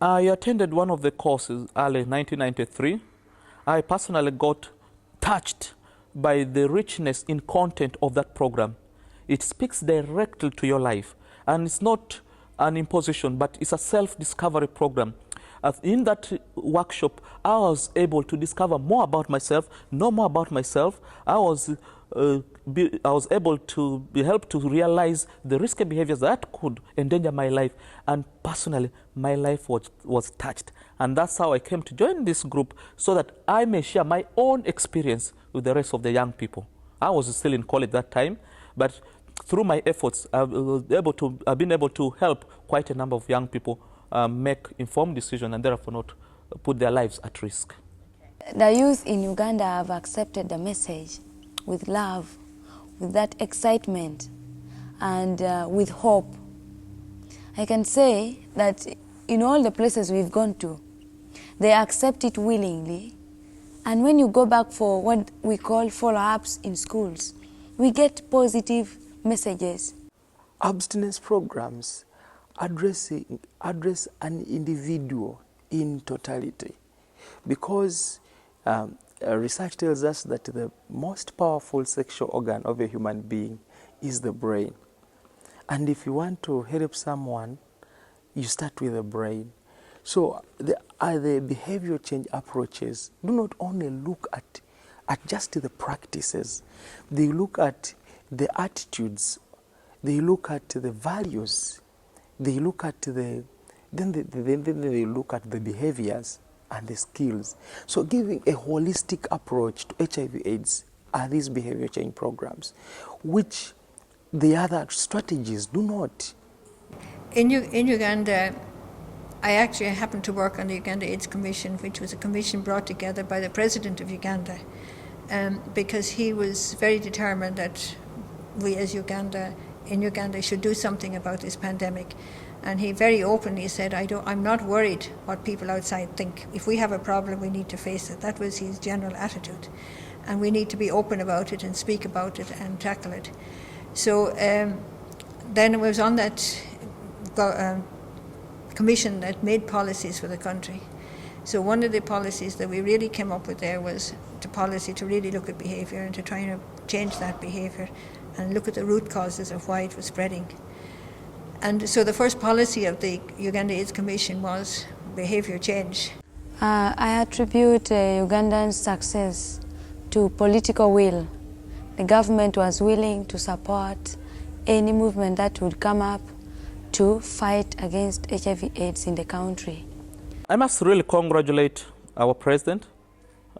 I attended one of the courses early in 1993. I personally got touched by the richness in content of that program. It speaks directly to your life, and it's not an imposition, but it's a self-discovery program. In that workshop, I was able to discover more about myself, know more about myself. I was able to be helped to realize the risky behaviors that could endanger my life, and personally, my life was touched. And that's how I came to join this group, so that I may share my own experience with the rest of the young people. I was still in college that time, but through my efforts, I've been able to help quite a number of young people make informed decisions and therefore not put their lives at risk. The youth in Uganda have accepted the message with love, with that excitement, and with hope. I can say that in all the places we've gone to, they accept it willingly. And when you go back for what we call follow-ups in schools, we get positive messages. Abstinence programs address an individual in totality, because research tells us that the most powerful sexual organ of a human being is the brain. And if you want to help someone, you start with the brain. So the behavior change approaches do not only look at just the practices, they look at the attitudes, they look at the values, they look at then they look at the behaviors and the skills. So giving a holistic approach to HIV/AIDS are these behavior change programs, which the other strategies do not. In Uganda, I actually happened to work on the Uganda AIDS Commission, which was a commission brought together by the President of Uganda, because he was very determined that we as in Uganda should do something about this pandemic. And he very openly said, I'm not worried what people outside think. If we have a problem, we need to face it. That was his general attitude. And we need to be open about it and speak about it and tackle it. So then it was on that commission that made policies for the country. So one of the policies that we really came up with there was the policy to really look at behaviour and to try to change that behaviour and look at the root causes of why it was spreading. And so the first policy of the Uganda AIDS Commission was behaviour change. I attribute Ugandan success to political will. The government was willing to support any movement that would come up to fight against HIV/AIDS in the country. I must really congratulate our president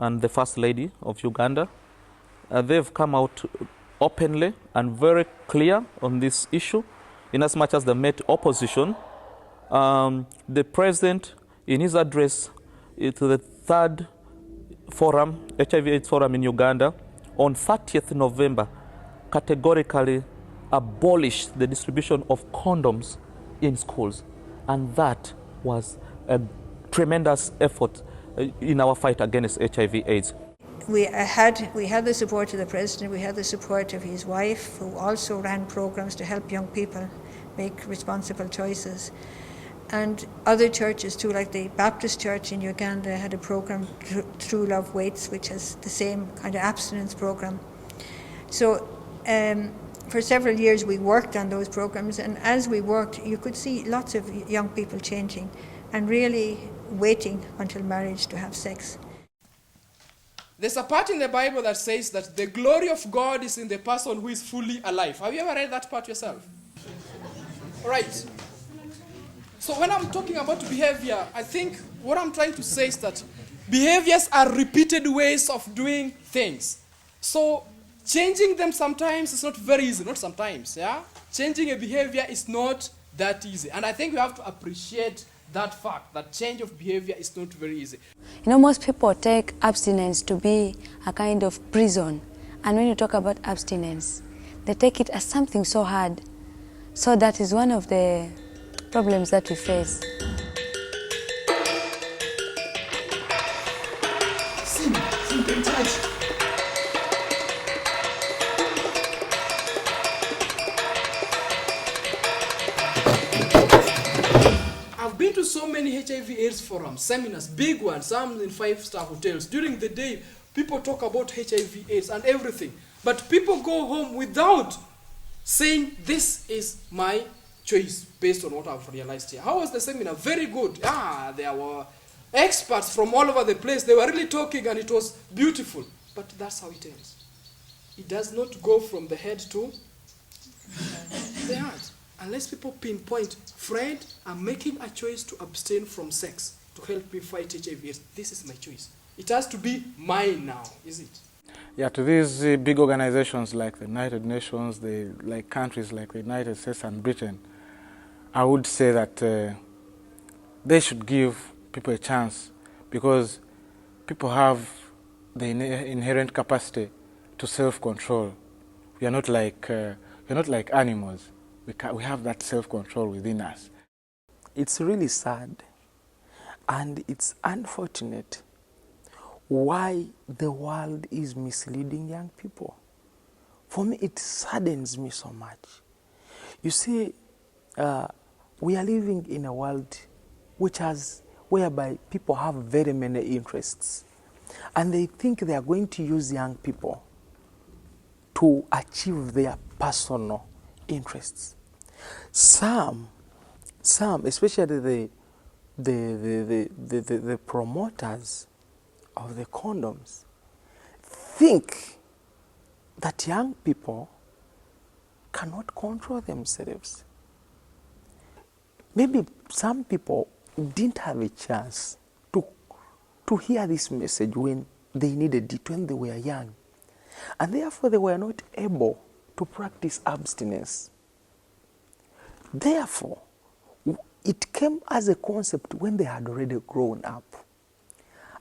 and the First Lady of Uganda. They've come out openly and very clear on this issue, in as much as they met opposition. The president, in his address to the third forum, HIV/AIDS forum in Uganda, on 30th November, categorically abolished the distribution of condoms in schools. And that was a tremendous effort in our fight against HIV/AIDS. We had the support of the president, we had the support of his wife, who also ran programs to help young people make responsible choices. And other churches too, like the Baptist Church in Uganda had a program, True Love Waits, which has the same kind of abstinence program. So for several years we worked on those programs, and as we worked, you could see lots of young people changing and really waiting until marriage to have sex. There's a part in the Bible that says that the glory of God is in the person who is fully alive. Have you ever read that part yourself? All right. So when I'm talking about behavior, I think what I'm trying to say is that behaviors are repeated ways of doing things. So changing them sometimes is not very easy, not sometimes, yeah? Changing a behavior is not that easy. And I think we have to appreciate that fact, that change of behavior is not very easy. You know, most people take abstinence to be a kind of prison. And when you talk about abstinence, they take it as something so hard. So that is one of the problems that we face. I've been to so many HIV AIDS forums, seminars, big ones, some in 5-star hotels. During the day, people talk about HIV AIDS and everything. But people go home without saying, this is my choice based on what I've realized here. How was the seminar? Very good. There were experts from all over the place. They were really talking and it was beautiful. But that's how it ends. It does not go from the head to the heart. Unless people pinpoint, Fred, I'm making a choice to abstain from sex to help me fight HIV AIDS. This is my choice. It has to be mine now, is it? Yeah, to these big organizations like the United Nations, like countries like the United States and Britain, I would say that they should give people a chance, because people have the inherent capacity to self-control. We are not like animals. We have that self-control within us. It's really sad and it's unfortunate why the world is misleading young people. For me, it saddens me so much. You see, we are living in a world whereby people have very many interests, and they think they are going to use young people to achieve their personal interests. Some, especially the promoters of the condoms, think that young people cannot control themselves. Maybe some people didn't have a chance to hear this message when they needed it, when they were young. And therefore they were not able to practice abstinence. Therefore, it came as a concept when they had already grown up.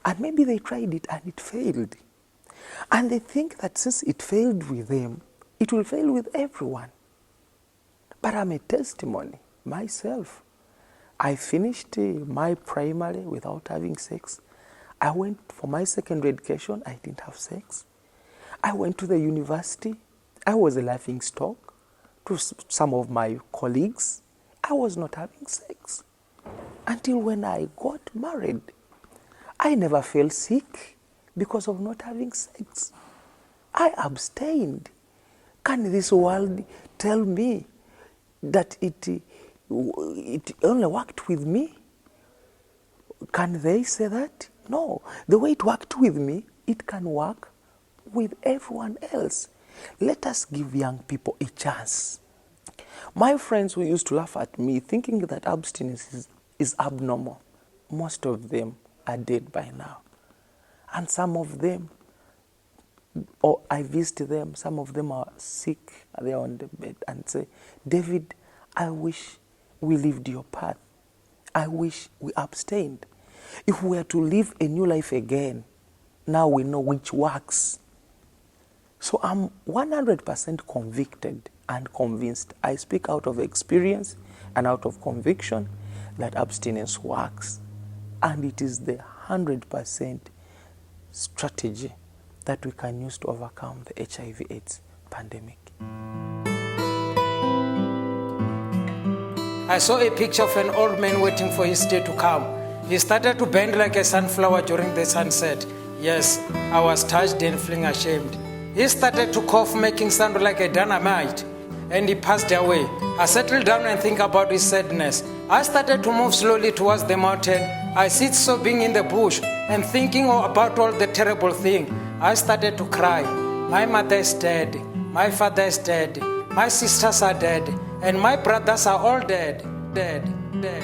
And maybe they tried it and it failed. And they think that since it failed with them, it will fail with everyone. But I'm a testimony myself. I finished my primary without having sex. I went for my secondary education, I didn't have sex. I went to the university. I was a laughing stock to some of my colleagues. I was not having sex until when I got married. I never felt sick because of not having sex. I abstained. Can this world tell me that it only worked with me? Can they say that? No. The way it worked with me, it can work with everyone else. Let us give young people a chance. My friends who used to laugh at me thinking that abstinence is abnormal, most of them are dead by now. And some of them, or I visit them, some of them are sick, they are on the bed and say, David, I wish we lived your path. I wish we abstained. If we were to live a new life again, now we know which works. So I'm 100% convicted and convinced. I speak out of experience and out of conviction that abstinence works. And it is the 100% strategy that we can use to overcome the HIV AIDS pandemic. I saw a picture of an old man waiting for his day to come. He started to bend like a sunflower during the sunset. Yes, I was touched and feeling ashamed. He started to cough, making sound like a dynamite, and he passed away. I settled down and think about his sadness. I started to move slowly towards the mountain. I sit sobbing in the bush and thinking about all the terrible things. I started to cry. My mother is dead. My father is dead. My sisters are dead. And my brothers are all dead. Dead. Dead.